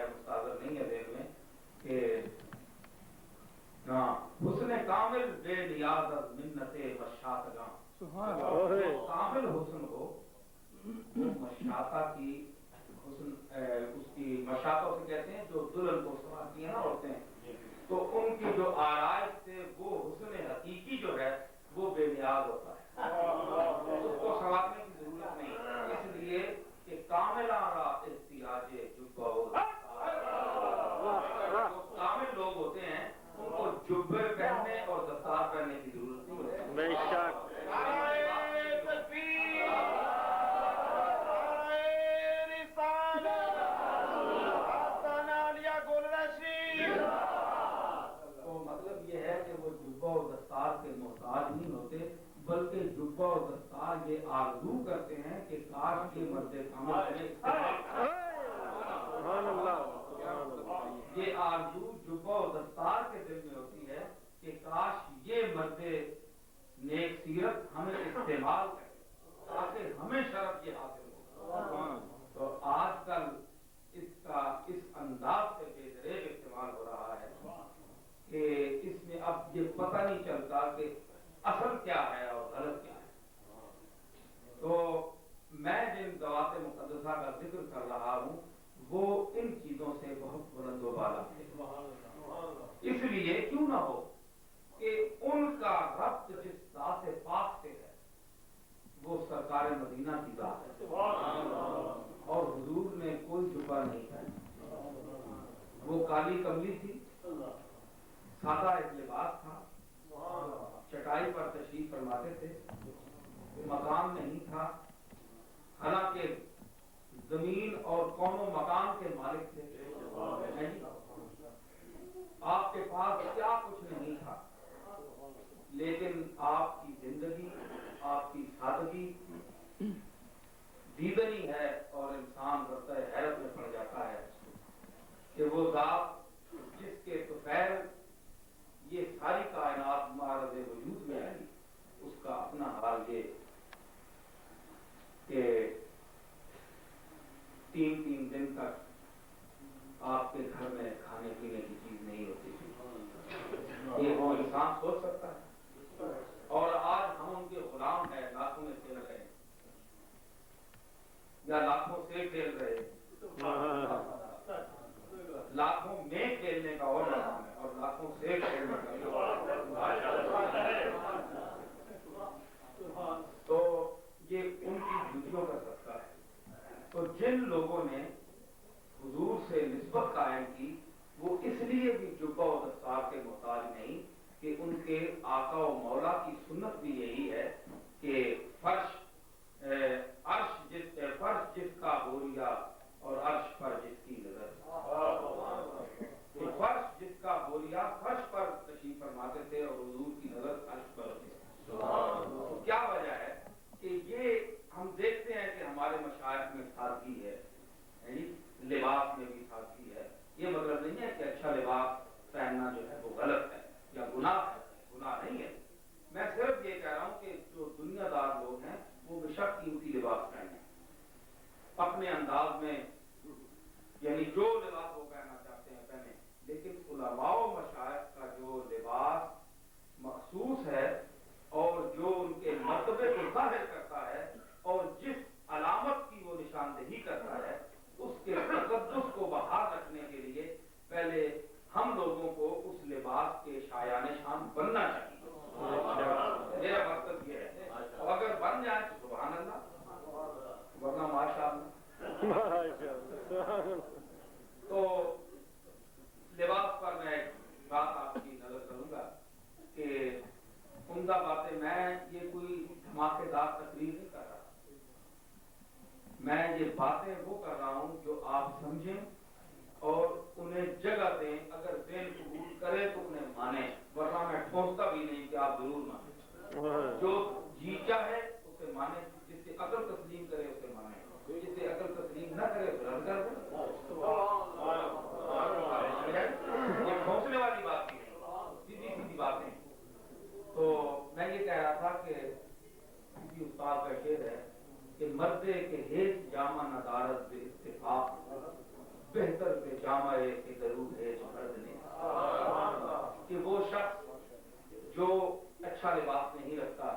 ہے مستحضر نہیں ہے ذہن میں کہ حسن کامل بے نیاز از منت مشاطگاں، کامل حسن ہو وہ مشاطہ کی حسن اس کی مشاطوں سے کہتے ہیں جو دلہن کو سنواتی ہیں نا عورتیں، تو ان کی جو آرائش سے وہ حسن حقیقی جو ہے وہ بے نیاز ہوتا ہے، اس کو سنوارنے کی ضرورت نہیں، اس لیے کہ کاملانہ احتیاج جبہ کامل لوگ ہوتے ہیں ان کو جبے پہننے اور دستار پہننے کی ضرورت نہیں ہوتی۔ بے شک تو مطلب یہ ہے کہ وہ جبہ اور دستار کے محتاج نہیں ہوتے، بلکہ جبہ اور دستار یہ آرزو کرتے ہیں کہ کاش یہ مرد کامل یہ آرزو جبہ و دستار کے دل میں ہوتی ہے کہ کاش یہ مرد نیک سیرت ہمیں استعمال کرے تاکہ ہمیں شرف یہ حاصل ہو۔ تو آج کل اس کا اس انداز سے بے دریغ استعمال ہو رہا ہے کہ اس میں اب یہ پتہ نہیں چلتا کہ اصل کیا ہے اور غلط کیا ہے۔ تو میں جن ذوات مقدسہ کا ذکر کر رہا ہوں وہ ان چیزوں سے بہت بلند و بالا ہے، اس لیے کیوں نہ ہو کہ ان کا ربط جس ذات پاک سے ہے وہ سرکار مدینہ کی ذات ہے، اور حضور نے کوئی جبہ نہیں پہنا، وہ کالی کملی تھی، سادہ ایک لباس تھا، چٹائی پر تشریف فرماتے تھے، مقام نہیں تھا، حالانکہ زمین اور کون و مکان کے مالک تھے، آپ کے پاس کیا کچھ نہیں تھا، لیکن آپ کی زندگی آپ کی سادگی دیدنی ہے اور انسان رفتہ حیرت میں پڑ جاتا ہے کہ وہ ذات جس کے طفیل یہ ساری کائنات معرض وجود میں آئی، اس کا اپنا حال یہ کہ 3 دن تک آپ کے گھر میں کھانے پینے کی چیز نہیں ہوتی تھی، یہ وہ انسان سوچ سکتا ہے؟ اور آج ہم ان کے غلام ہیں، لاکھوں میں کھیل رہے ہیں یا لاکھوں سے کھیل رہے ہیں، لاکھوں میں کھیلنے کا اور مقام ہے اور لاکھوں سے کھیلنے کا، تو یہ ان کی جوتیوں کا صدقہ ہے۔ تو جن لوگوں نے حضور سے نسبت قائم کی وہ اس لیے بھی جبہ و دستار کے محتاج نہیں کہ ان کے آقا و مولا کی سنت بھی یہی ہے کہ فرش جس کا بوریا اور عرش پر جس کی نظر، فرش جس کا بوریا فرش پر تشریف فرماتے تھے اور حضور کی نظر عرش پر تھی۔ کیا وجہ ہے کہ یہ ہم دیکھتے ہیں کہ ہمارے مشائخ میں سادگی ہے، لباس میں بھی سادگی ہے، یہ مطلب نہیں ہے کہ اچھا لباس پہننا جو ہے وہ غلط ہے یا گناہ ہے، گناہ نہیں ہے، میں صرف یہ کہہ رہا ہوں کہ جو دنیا دار لوگ ہیں وہ بے شک قیمتی لباس پہنے اپنے انداز میں، یعنی جو لباس وہ پہننا چاہتے ہیں پہنے، لیکن علماء و مشائخ کا جو لباس مخصوص ہے اور جو ان کے مرتبے کو ظاہر کرتا ہے اور جس علامت کی وہ نشاندہی کرتا ہے، اس کے تقدس کو بحال رکھنے کے لیے پہلے ہم لوگوں کو اس لباس کے شایان شان بننا چاہیے۔ میرا مقصد یہ ہے، اگر بن جائے تو سبحان اللہ، ورنہ ماشاء اللہ۔ تو لباس پر میں ایک بات آپ کی نظر کروں گا کہ عمدہ باتیں، میں یہ کوئی دھماکے دار تقریر نہیں کر رہا، میں یہ باتیں وہ کر رہا ہوں جو آپ سمجھیں اور انہیں جگہ دیں، اگر ذہن قبول کرے تو انہیں مانیں، ورنہ میں ٹھوستا بھی نہیں کہ آپ ضرور مانیں، جو جی چاہے اسے مانیں، جس سے عقل تسلیم کرے اسے مانیں، جس سے عقل تسلیم نہ کرے اسے رد کر دیں۔ یہ ٹھوسنے والی بات نہیں، سیدھی سیدھی باتیں۔ تو میں یہ کہہ رہا تھا کہ کسی استاد کا شعر ہے کہ مردے کے ہیچ جامہ ندارت بے اتفاق، بہتر بے جامہ नामा के दरूद है जो मर्द ने कि वो शख्स जो अच्छा लिबास नहीं रखता,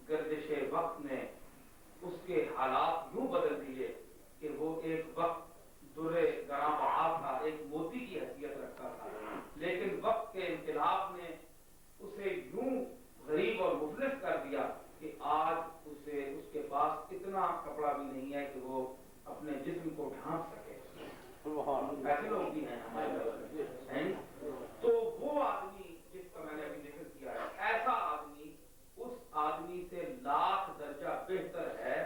गर्दिश वक्त ने उसके हालात यूं बदल दिए कि वो एक वक्त दुर्रे गरां बहाव था, एक मोती की हैसियत रखता था, लेकिन वक्त के इनकलाब ने उसे यूं गरीब और मुफलिस कर दिया कि आज उसे उसके पास इतना कपड़ा भी नहीं है कि वो अपने जिस्म को ढांप सके। ऐसे लोग भी हैं हमारे हैं। तो वो आदमी जिसका मैंने अभी जिक्र किया है, ऐसा आदमी उस आदमी से लाख दर्जा बेहतर है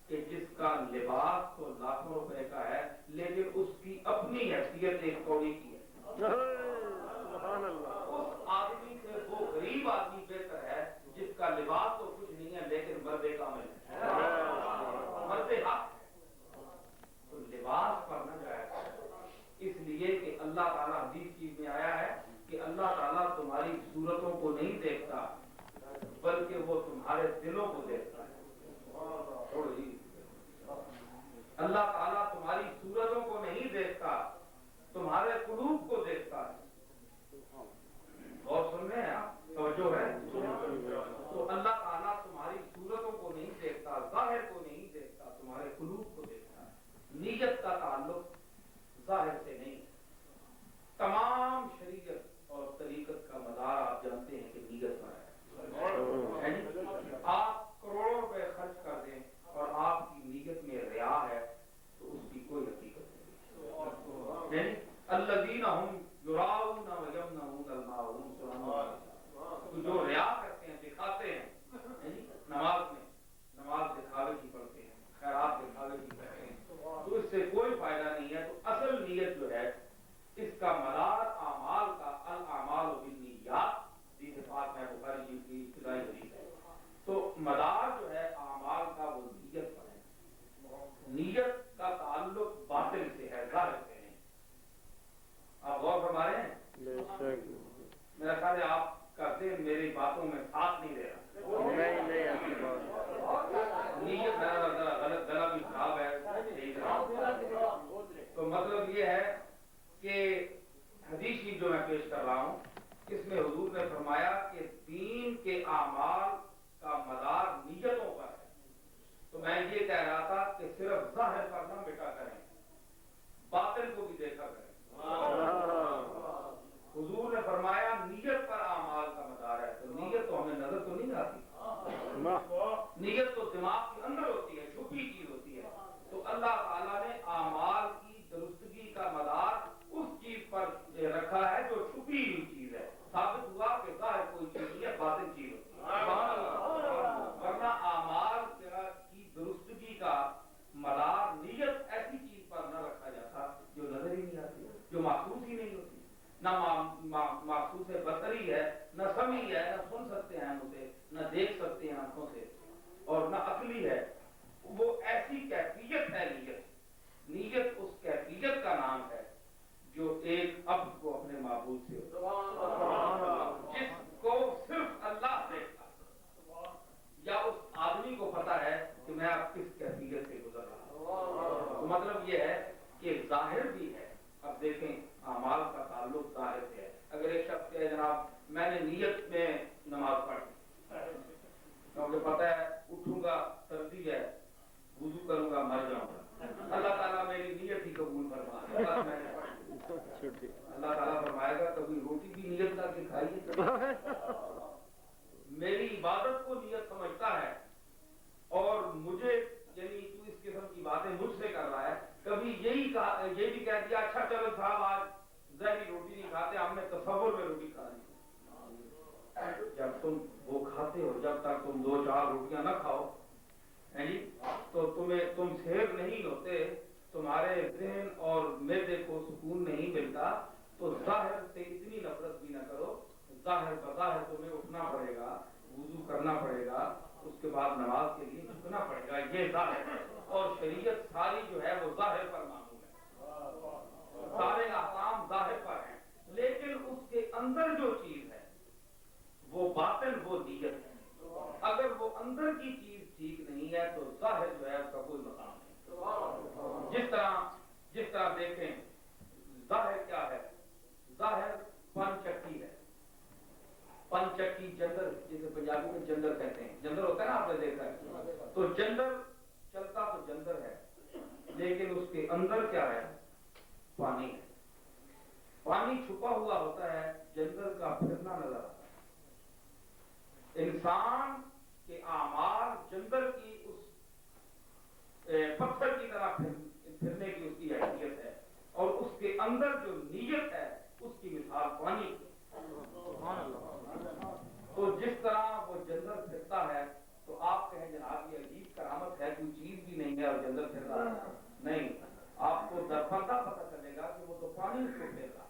कि जिसका लिबास तो लाखों रुपए का है लेकिन उसकी अपनी हैसियत एक कौड़ी की है। उस आदमी से वो गरीब आदमी बेहतर है जिसका लिबास तो कुछ नहीं है लेकिन मर्दे कामिल है, मर्दे हक है। तो लिबास पर न जाया, इसलिए कि अल्लाह ताला हदीस चीज में आया है कि अल्लाह ताला तुम्हारी सूरतों को नहीं देखता बल्कि वो तुम्हारे दिलों को देखता है। अल्लाह ताला तुम्हारी सूरतों को नहीं देखता, तुम्हारे कुलूब को देखता है। और सुन रहे हैं आप, तवज्जो है। तो अल्लाह ताला तुम्हारी सूरतों को नहीं देखता, जाहिर को नहीं देखता, तुम्हारे कुलूब को देखता है। नीयत का ताल्लुक जाहिर से नहीं। तमाम शरीयत और तरीकत का मदार आप जानते हैं कि नीयत पर है। आप करोड़ों रुपए खर्च कर दें और आपकी नीयत में रिया है तो उसकी कोई हकीकत नहीं। अल्लज़ीना हुम युराऊना व यमनऊना अल-माऊन, तो जो रिया करते हैं, दिखाते हैं नमाज में, नमाज दिखावे की पढ़ते हैं, खैरात दिखावे की करते हैं, तो इससे कोई फायदा नहीं है। तो असल नीयत जो है इसका मदार आमाल का, अल आमाल बिन्नियात, हदीस पाक में बुखारी जी की इब्तिदाई हदीस है। तो मदार जो है आमाल का वो नीयत पर है। नीयत का ताल्लुक बातिल से है, जाहिर से नहीं। आप गौर फरमा रहे हैं? मेरा ख्याल है आपका ज़हन मेरी बातों में साथ नहीं दे रहा। नीयत गलत, गला भी खराब है। तो मतलब ये है कि हदीस की जो मैं पेश कर रहा हूँ इसमें हुजूर ने फरमाया कि दीन के आमाल का मदार नीयतों पर है। तो मैं ये कह रहा था कि सिर्फ जाहिर पर न मिटा करें, बातिल को भी देखा करें। हुजूर ने फरमाया नीयत पर आमाल का मदार है। तो नीयत तो हमें नजर तो नहीं आती, नीयत तो दिमाग के अंदर होती है, छुपी चीज होती है। तो अल्लाह ताला ने आमाल की दुरुस्तगी का मदार उस चीज पर रखा है जो छुपी हुई चीज है। साबित हुआ कि जाहिर कोई चीज नहीं है, बातिन चीज होती है। वरना आमाल की दुरुस्तगी का मदार नीयत ऐसी चीज पर न रखा जाता जो नजर ही नहीं आती, जो महसूस ही नहीं होती। न महसूस बसरी है, न समी है, न सुन सकते हैं उसे, न देख सकते हैं आंखों से, और न अकली है। वो ऐसी कैफियत है नीयत। नीयत उस कैफियत का नाम है जो एक अब्द को अपने माबूद से, जिसको सिर्फ अल्लाह देखता, या उस आदमी को पता है कि मैं अब किस कैफियत से गुजर रहा हूं। तो मतलब ये है कि जाहिर भी है। अब देखें अमाल का ताल्लुक जाहिर से है। अगर एक शख्स कहे जनाब मैंने नीयत में नमाज पढ़ी, क्योंकि पता है उठूंगा सर्दी है, वुजू करूंगा मर जाऊंगा, अल्लाह ताला मेरी नीयत ही कबूल फरमा, अल्लाह ताला फरमाएगा कभी रोटी भी नीयत करके खाइए। मेरी इबादत को नीयत समझता है और मुझे, यानी तू इस किस्म की बातें मुझसे कर रहा है, कभी यही भी कह दिया अच्छा चलो साहब आज जहरी रोटी नहीं खाते, हमने तसव्वुर में रोटी खा ली। जब तुम वो खाते हो, जब तक तुम 2-4 रोटियां न खाओ है जी, तो तुम सेहत नहीं होते, तुम्हारे ज़हन और मैदे को सुकून नहीं मिलता। तो जाहिर से इतनी नफरत भी न करो। जाहिर बज़ाहिर तुम्हें उठना पड़ेगा, वुजू करना पड़ेगा, उसके बाद नमाज के लिए झुकना पड़ेगा, ये जाहिर है। और शरीयत सारी जो है वो जाहिर पर मामूल है, सारे अहकाम जाहिर पर हैं, लेकिन उसके अंदर जो चीज है वो बातिन, वो नीयत है। अगर वो अंदर की चीज ठीक नहीं है तो जाहिर जो है उसका कोई मकाम नहीं। जिस तरह देखें, जाहिर क्या जंदर होता है ना, आपने देखा है। तो जंदर चलता तो जंदर है, लेकिन उसके अंदर क्या है? पानी है। पानी छुपा हुआ होता है, जंदर का फिरना नजर आता है। इंसान के आमाल जंदर की उस पत्थर की तरह फिरने की उसकी हैसियत है, और उसके अंदर जो नीयत है उसकी मिसाल पानी की। तो जिस तरह वो जंदर फिरता है, तो आप कहें जनाब ये अजीब करामत है, कोई चीज भी नहीं है और जंदर फिर रहा है। नहीं, आपको दरफंदा पता चलेगा कि वो तो पानी उसको फेर रहा है।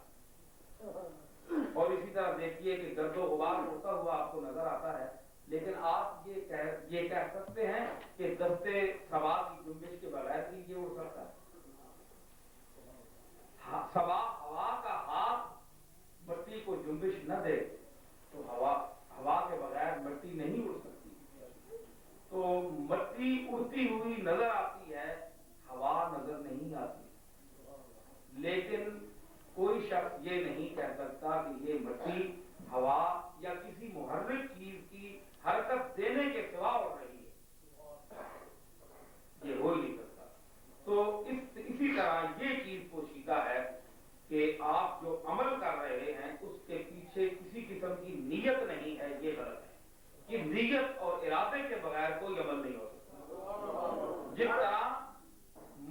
और इसी तरह देखिए कि गर्दो गुबार होता हुआ आपको नजर आता है, लेकिन आप ये कह सकते हैं कि दस्ते सवार की जुम्बिश के बगैर भी ये उड़ सकता है। हवा का हाथ मिट्टी को जुम्बिश न दे तो हवा के बगैर मिट्टी नहीं उड़ सकती। तो मिट्टी उड़ती हुई नजर आती है, हवा नजर नहीं आती। लेकिन कोई शख्स ये नहीं कह सकता कि ये मिट्टी हवा या किसी मुहर्रिक चीज की हरकत देने के सिवा उड़ रही है, ये हो ही नहीं सकता। तो इसी तरह ये चीज पोशीदा है कि आप जो अमल कर रहे हैं उसके पीछे किसी किस्म की नीयत नहीं है, ये गलत है कि नीयत और इरादे के बगैर कोई अमल नहीं हो सकता। जिस तरह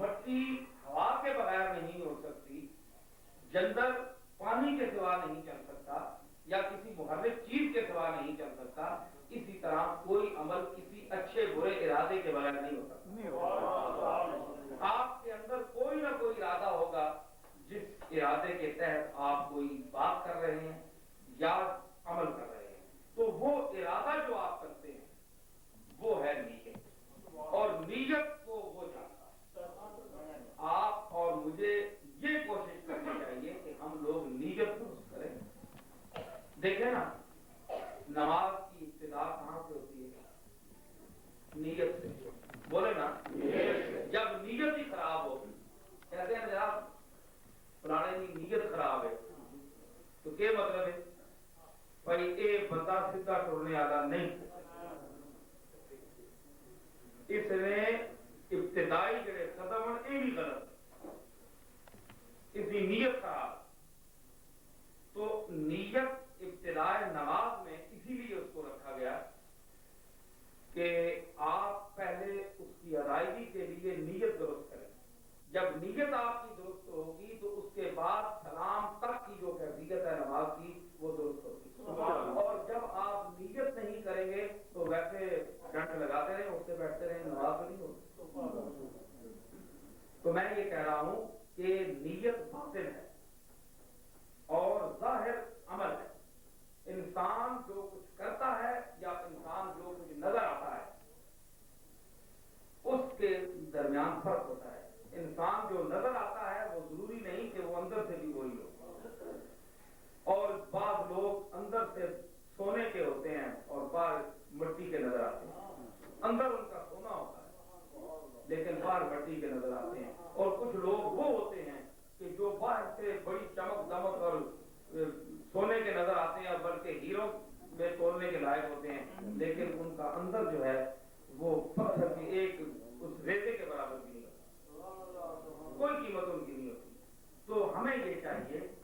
मिट्टी हवा के बगैर नहीं हो सकती, जंदर पानी के सिवा नहीं चल सकता, या किसी मुहर्रिक चीज के सिवा नहीं चल सकता, इसी तरह कोई अमल किसी अच्छे बुरे इरादे के बगैर नहीं हो सकता। आपके अंदर कोई ना कोई इरादा होगा, जिस इरादे के तहत आप कोई बात कर रहे हैं या अमल कर रहे हैं, तो वो इरादा जो आप करते हैं वो है नीयत, और नीयत को वो जानता है। आप और मुझे ये कोशिश करनी चाहिए कि हम लोग नीयत दुरुस्त करें। देखें ना, नमाज की इब्तिदा कहां से होती है? नीयत से। बोले ना, जब नीयत ही खराब हो, कहते हैं जनाब फलाने की नीयत खराब है, तो क्या मतलब है? भाई ये बंदा सीधा टुरने वाला नहीं, इसने इब्तिदाई जड़े कदम ये भी गलत, इसकी नीयत खराब। तो नीयत इब्तिदाई नमाज में इसीलिए उसको रखा गया कि आप पहले उसकी अदायगी के लिए नीयत दुरुस्त करें। जब नीयत आपकी दुरुस्त होगी तो उसके बाद सलाम तक की जो कैफियत है नमाज की वो दुरुस्त होगी। और जब आप नीयत नहीं करेंगे तो वैसे डंड लगाते रहे, उठते बैठते रहे, नमाज तो नहीं होगी। तो मैं ये कह रहा हूं कि नीयत बातिल है और जाहिर अमल है। इंसान जो कुछ करता है या इंसान जो कुछ नजर आता है उसके दरमियान फर्क होता है। इंसान जो नजर आता है वो जरूरी नहीं कि वो अंदर से भी वही हो, और बाद लोग अंदर से सोने के होते हैं और बाहर मिट्टी के नजर आते हैं। अंदर उनका सोना होता है लेकिन बाहर मिट्टी के नजर आते हैं। और कुछ लोग वो होते हैं कि जो बाहर से बड़ी चमक दमक और सोने के नजर आते हैं, बल्कि हीरो में तोड़ने के लायक होते हैं, लेकिन उनका अंदर जो है वो पत्थर की एक उस रेते के बराबर भी नहीं होता, कोई कीमत उनकी नहीं होती। तो हमें ये चाहिए